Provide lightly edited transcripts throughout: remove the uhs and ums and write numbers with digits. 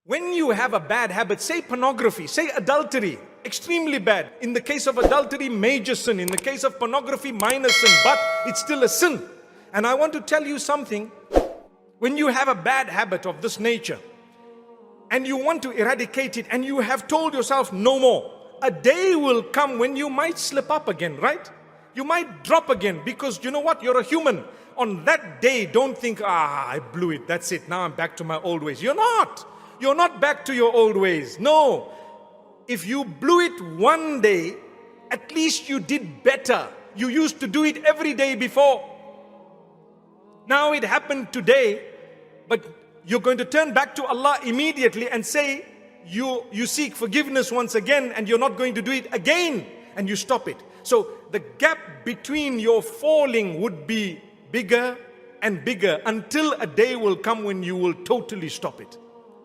When you have a bad habit, say pornography, say adultery, extremely bad. In the case of adultery, major sin. In the case of pornography, minor sin, but it's still a sin. And I want to tell you something. When you have a bad habit of this nature, and you want to eradicate it, and you have told yourself no more, a day will come when you might slip up again, right? You might drop again, because you know what? You're a human. On that day, don't think, I blew it, that's it, now I'm back to my old ways. You're not. You're not back to your old ways. No. If you blew it one day, at least you did better. You used to do it every day before. Now it happened today, but you're going to turn back to Allah immediately and say, you seek forgiveness once again, and you're not going to do it again, and you stop it. So the gap between your falling would be bigger and bigger until a day will come when you will totally stop it.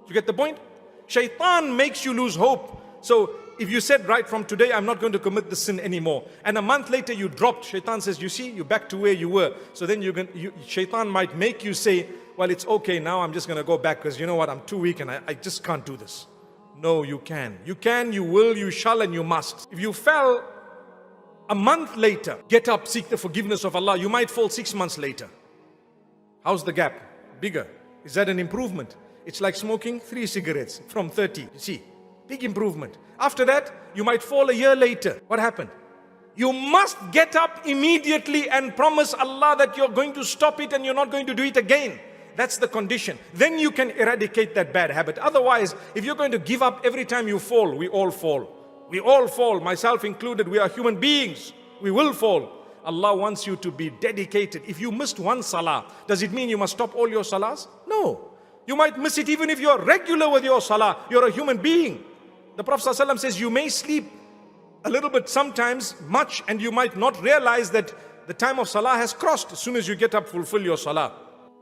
You get the point? Shaitan makes you lose hope. So if you said, right from today, I'm not going to commit the sin anymore, and a month later you dropped, Shaitan says, you see, you're back to where you were. So then Shaitan might make you say, well, it's okay, now I'm just going to go back, because you know what, I'm too weak and I just can't do this. No, you can. You can, you will, you shall, and you must. If you fell a month later, get up, seek the forgiveness of Allah. You might fall 6 months later. How's the gap? Bigger. Is that an improvement? It's like smoking 3 cigarettes from 30. You see, big improvement. After that, you might fall a year later. What happened? You must get up immediately and promise Allah that you're going to stop it and you're not going to do it again. That's the condition. Then you can eradicate that bad habit. Otherwise, if you're going to give up every time you fall, we all fall. We all fall, myself included. We are human beings. We will fall. Allah wants you to be dedicated. If you missed one salah, does it mean you must stop all your salahs? No. You might miss it even if you're regular with your salah. You're a human being. The Prophet ﷺ says you may sleep a little bit sometimes, much, and you might not realize that the time of salah has crossed. As soon as you get up, fulfill your salah.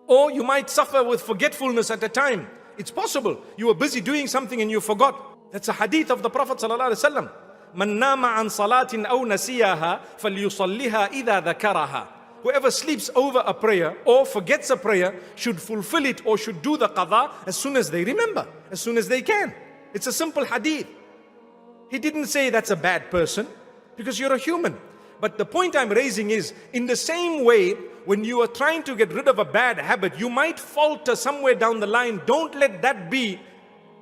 Or you might suffer with forgetfulness at a time. It's possible. You were busy doing something and you forgot. That's a hadith of the Prophet ﷺ. مَنْ نَامَ عَنْ صَلَاةٍ أَوْ نَسِيَهَا فَلْيُصَلِّهَا إِذَا ذَكَرَهَا. Whoever sleeps over a prayer or forgets a prayer should fulfill it or should do the qadha as soon as they remember, as soon as they can. It's a simple hadith. He didn't say that's a bad person, because you're a human. But the point I'm raising is, in the same way, when you are trying to get rid of a bad habit, you might falter somewhere down the line. Don't let that be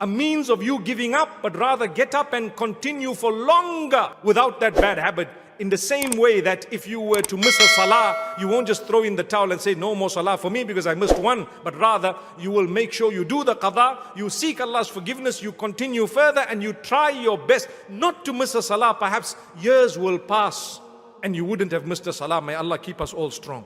a means of you giving up, but rather get up and continue for longer without that bad habit. In the same way that if you were to miss a salah, you won't just throw in the towel and say no more salah for me because I missed one, but rather you will make sure you do the qadha, you seek Allah's forgiveness, you continue further, and you try your best not to miss a salah. Perhaps years will pass and you wouldn't have missed a salah. May Allah keep us all strong.